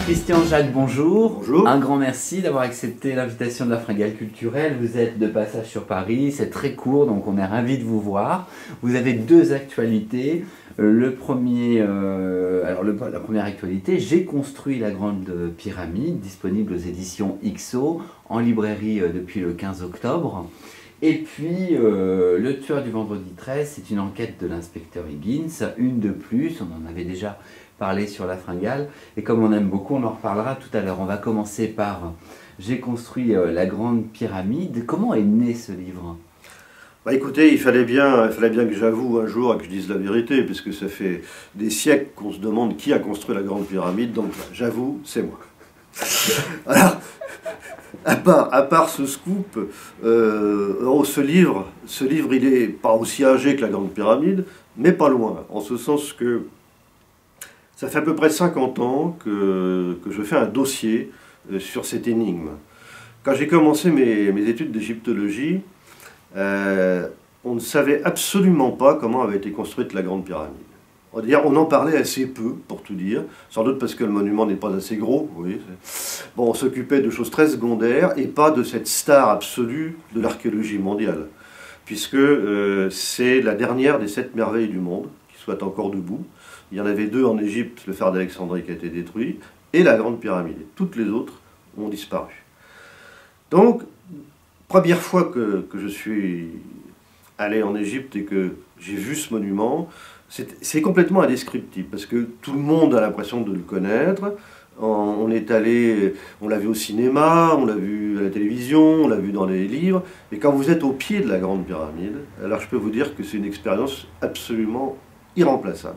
Christian Jacques, bonjour. Bonjour. Un grand merci d'avoir accepté l'invitation de la Fringale culturelle. Vous êtes de passage sur Paris, c'est très court, donc on est ravis de vous voir. Vous avez deux actualités. La première actualité, j'ai construit la Grande Pyramide, disponible aux éditions XO, en librairie depuis le 15 octobre. Et puis, Le tueur du vendredi 13, c'est une enquête de l'inspecteur Higgins, une de plus, on en avait déjà parlé sur la Fringale, et comme on aime beaucoup, on en reparlera tout à l'heure. On va commencer par J'ai construit la Grande Pyramide. Comment est né ce livre ? Bah écoutez, il fallait bien que j'avoue un jour et que je dise la vérité, puisque ça fait des siècles qu'on se demande qui a construit la Grande Pyramide, donc j'avoue, c'est moi. Alors, à part ce scoop, ce livre, il est pas aussi âgé que la Grande Pyramide, mais pas loin, en ce sens que ça fait à peu près 50 ans que je fais un dossier sur cette énigme. Quand j'ai commencé mes études d'égyptologie, on ne savait absolument pas comment avait été construite la Grande Pyramide. On en parlait assez peu, pour tout dire, sans doute parce que le monument n'est pas assez gros. Oui. Bon, on s'occupait de choses très secondaires et pas de cette star absolue de l'archéologie mondiale, puisque c'est la dernière des 7 merveilles du monde qui soit encore debout. Il y en avait 2 en Égypte, le phare d'Alexandrie qui a été détruit, et la Grande Pyramide. Toutes les autres ont disparu. Donc, première fois que je suis allé en Égypte et que j'ai vu ce monument, c'est complètement indescriptible, parce que tout le monde a l'impression de le connaître. On est allé, on l'a vu au cinéma, on l'a vu à la télévision, on l'a vu dans les livres, et quand vous êtes au pied de la Grande Pyramide, alors je peux vous dire que c'est une expérience absolument irremplaçable.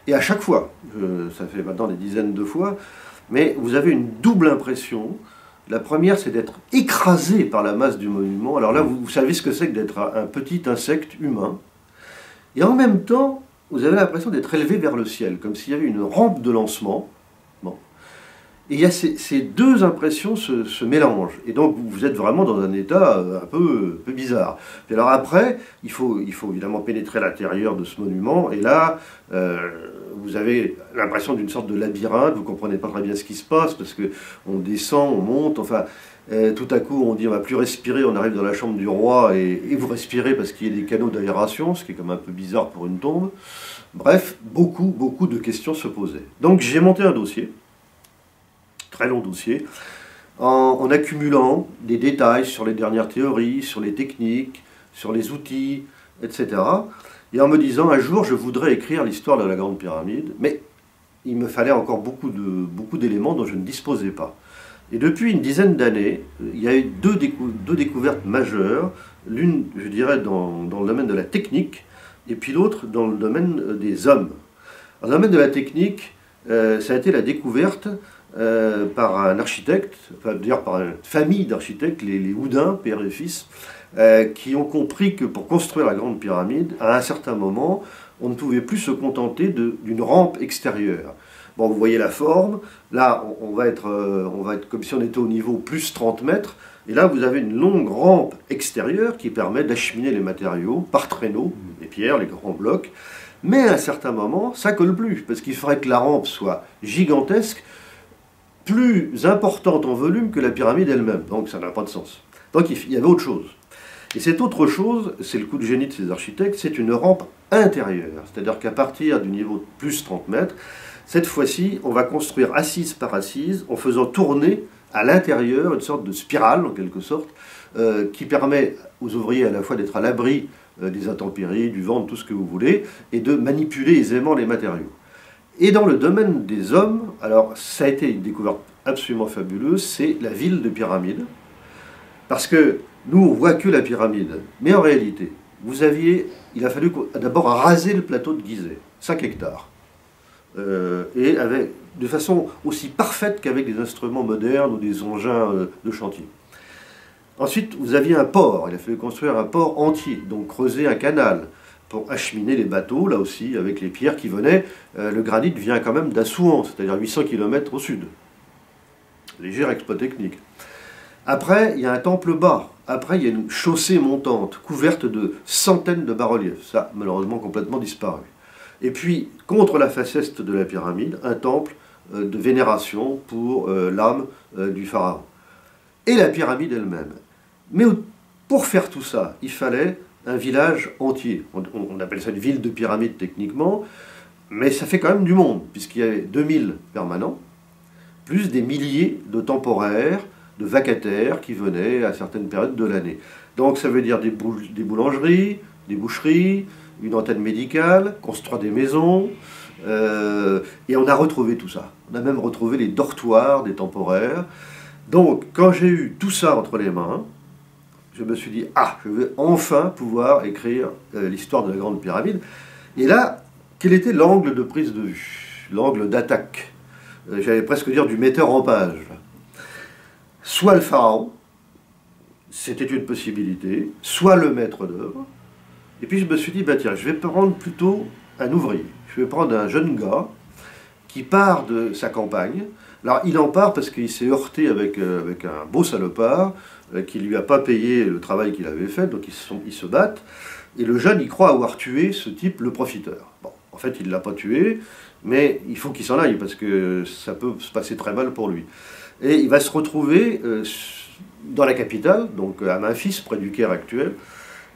Et à chaque fois, ça fait maintenant des dizaines de fois, mais vous avez une double impression. La première, c'est d'être écrasé par la masse du monument. Alors là, vous savez ce que c'est que d'être un petit insecte humain. Et en même temps, vous avez l'impression d'être élevé vers le ciel, comme s'il y avait une rampe de lancement. Bon. Et il y a ces deux impressions se mélangent. Et donc, vous êtes vraiment dans un état un peu bizarre. Et alors après, il faut évidemment pénétrer l'intérieur de ce monument. Et là, vous avez l'impression d'une sorte de labyrinthe. Vous ne comprenez pas très bien ce qui se passe, parce qu'on descend, on monte, enfin... tout à coup, on dit on ne va plus respirer, on arrive dans la chambre du roi et vous respirez parce qu'il y a des canaux d'aération, ce qui est comme un peu bizarre pour une tombe. Bref, beaucoup de questions se posaient. Donc j'ai monté un dossier, très long dossier, en accumulant des détails sur les dernières théories, sur les techniques, sur les outils, etc. Et en me disant un jour je voudrais écrire l'histoire de la Grande Pyramide, mais il me fallait encore beaucoup d'éléments dont je ne disposais pas. Et depuis une dizaine d'années, il y a eu deux découvertes majeures, l'une, je dirais, dans le domaine de la technique, et puis l'autre dans le domaine des hommes. Dans le domaine de la technique, ça a été la découverte par un architecte, enfin, d'ailleurs par une famille d'architectes, les Houdin, père et fils, qui ont compris que pour construire la Grande Pyramide, à un certain moment, on ne pouvait plus se contenter d'une rampe extérieure. Bon, vous voyez la forme, là on va être comme si on était au niveau plus 30 mètres, et là vous avez une longue rampe extérieure qui permet d'acheminer les matériaux par traîneau, les pierres, les grands blocs, mais à un certain moment ça colle plus, parce qu'il faudrait que la rampe soit gigantesque, plus importante en volume que la pyramide elle-même, donc ça n'a pas de sens. Donc il y avait autre chose. Et cette autre chose, c'est le coup de génie de ces architectes, c'est une rampe intérieure, c'est-à-dire qu'à partir du niveau de plus 30 mètres, cette fois-ci, on va construire assise par assise, en faisant tourner à l'intérieur une sorte de spirale, en quelque sorte, qui permet aux ouvriers à la fois d'être à l'abri des intempéries, du vent, de tout ce que vous voulez, et de manipuler aisément les matériaux. Et dans le domaine des hommes, alors ça a été une découverte absolument fabuleuse, c'est la ville de pyramide. Parce que nous, on voit que la pyramide, mais en réalité, il a fallu d'abord raser le plateau de Gizeh, 5 hectares. Et de façon aussi parfaite qu'avec des instruments modernes ou des engins de chantier. Ensuite, vous aviez un port, il a fallu construire un port entier, donc creuser un canal pour acheminer les bateaux, là aussi, avec les pierres qui venaient. Le granit vient quand même d'Assouan, c'est-à-dire 800 km au sud. Légère exploit technique. Après, il y a un temple bas. Après, il y a une chaussée montante, couverte de centaines de bas-reliefs. Ça, malheureusement, complètement disparu. Et puis, contre la faciès de la pyramide, un temple de vénération pour l'âme du pharaon. Et la pyramide elle-même. Mais pour faire tout ça, il fallait un village entier. On appelle ça une ville de pyramide techniquement, mais ça fait quand même du monde, puisqu'il y avait 2000 permanents, plus des milliers de temporaires, de vacataires qui venaient à certaines périodes de l'année. Donc ça veut dire des boulangeries, des boucheries, une antenne médicale, construire des maisons, et on a retrouvé tout ça. On a même retrouvé les dortoirs des temporaires. Donc quand j'ai eu tout ça entre les mains, je me suis dit, ah, je vais enfin pouvoir écrire l'histoire de la Grande Pyramide. Et là, quel était l'angle de prise de vue, l'angle d'attaque, j'allais presque dire du metteur en page. Soit le pharaon, c'était une possibilité, soit le maître d'œuvre. Et puis je me suis dit, bah tiens, je vais prendre plutôt un ouvrier. Je vais prendre un jeune gars qui part de sa campagne. Alors il en part parce qu'il s'est heurté avec un beau salopard qui ne lui a pas payé le travail qu'il avait fait, donc ils se battent. Et le jeune, il croit avoir tué ce type, le profiteur. Bon, en fait, il ne l'a pas tué, mais il faut qu'il s'en aille parce que ça peut se passer très mal pour lui. Et il va se retrouver dans la capitale, donc à Memphis, près du Caire actuel.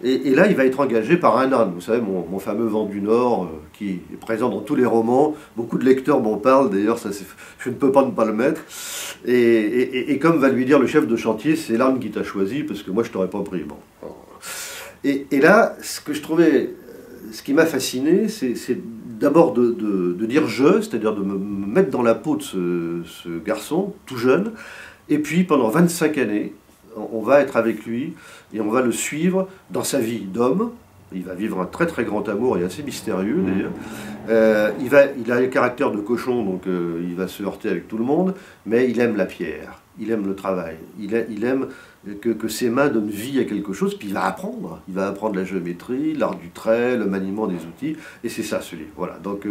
Et là, il va être engagé par un âne. Vous savez, mon fameux vent du Nord, qui est présent dans tous les romans. Beaucoup de lecteurs m'en parlent, d'ailleurs, je ne peux pas ne pas le mettre. Et comme va lui dire le chef de chantier, c'est l'âne qui t'a choisi, parce que moi, je t'aurais pas pris. Bon. Et là, ce qui m'a fasciné, c'est d'abord de dire je, c'est-à-dire de me mettre dans la peau de ce garçon, tout jeune, et puis pendant 25 années, on va être avec lui et on va le suivre dans sa vie d'homme. Il va vivre un très très grand amour et assez mystérieux d'ailleurs. Il a le caractère de cochon, donc il va se heurter avec tout le monde, mais il aime la pierre, il aime le travail, il aime que ses mains donnent vie à quelque chose, puis il va apprendre la géométrie, l'art du trait, le maniement des outils, et c'est ça ce livre. Voilà, donc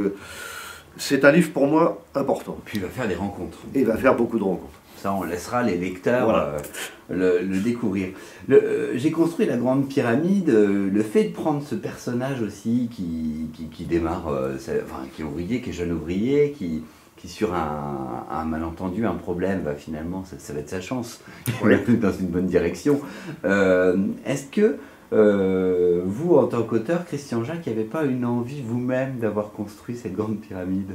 c'est un livre pour moi important. Puis il va faire des rencontres. Et il va faire beaucoup de rencontres. Ça, on laissera les lecteurs voilà. le découvrir. J'ai construit la Grande Pyramide, le fait de prendre ce personnage aussi qui démarre, qui est ouvrier, qui est jeune ouvrier, qui sur un malentendu, un problème, finalement, ça va être sa chance, oui. Dans une bonne direction. Est-ce que vous, en tant qu'auteur, Christian Jacques, n'avez pas une envie vous-même d'avoir construit cette Grande Pyramide ?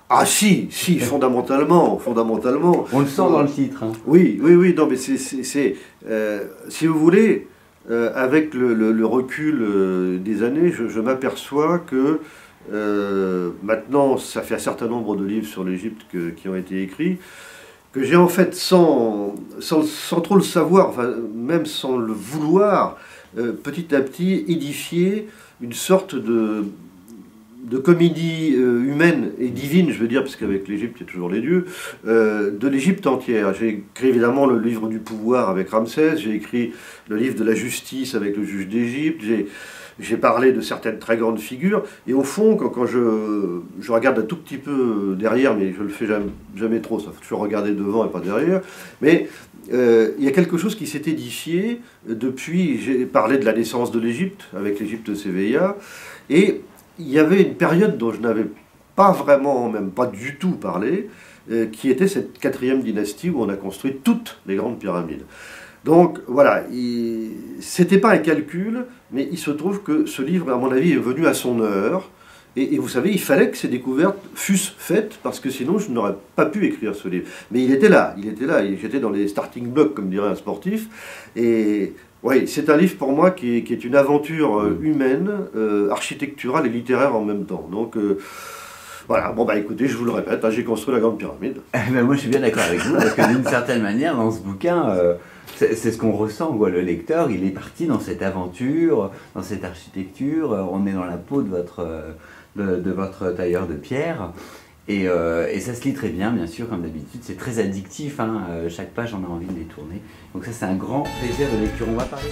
Ah si, fondamentalement. On le sent dans le titre. Hein. Oui, non mais si vous voulez, avec le recul des années, je m'aperçois que maintenant, ça fait un certain nombre de livres sur l'Égypte qui ont été écrits, que j'ai en fait, sans trop le savoir, enfin, même sans le vouloir, petit à petit édifié une sorte de comédie humaine et divine, je veux dire, parce qu'avec l'Égypte, il y a toujours les dieux, de l'Égypte entière. J'ai écrit évidemment le livre du pouvoir avec Ramsès, j'ai écrit le livre de la justice avec le juge d'Égypte, j'ai parlé de certaines très grandes figures, et au fond, quand je regarde un tout petit peu derrière, mais je le fais jamais trop, ça faut toujours regarder devant et pas derrière, mais il y a quelque chose qui s'est édifié depuis, j'ai parlé de la naissance de l'Égypte, avec l'Égypte de Séveilla, et il y avait une période dont je n'avais pas vraiment, même pas du tout parlé, qui était cette 4e dynastie où on a construit toutes les grandes pyramides. Donc voilà, c'était pas un calcul, mais il se trouve que ce livre, à mon avis, est venu à son heure. Et vous savez, il fallait que ces découvertes fussent faites, parce que sinon je n'aurais pas pu écrire ce livre. Mais il était là, j'étais dans les starting blocks, comme dirait un sportif. Et oui, c'est un livre pour moi qui est une aventure humaine, architecturale et littéraire en même temps. Donc voilà, bon bah écoutez, je vous le répète, j'ai construit la Grande Pyramide. Moi je suis bien d'accord avec vous, parce que d'une certaine manière, dans ce bouquin, c'est ce qu'on ressent, quoi. Le lecteur, il est parti dans cette aventure, dans cette architecture, on est dans la peau de votre tailleur de pierre, et ça se lit très bien sûr, comme d'habitude, c'est très addictif, hein, chaque page on a envie de les tourner, donc ça c'est un grand plaisir de lecture. On va parler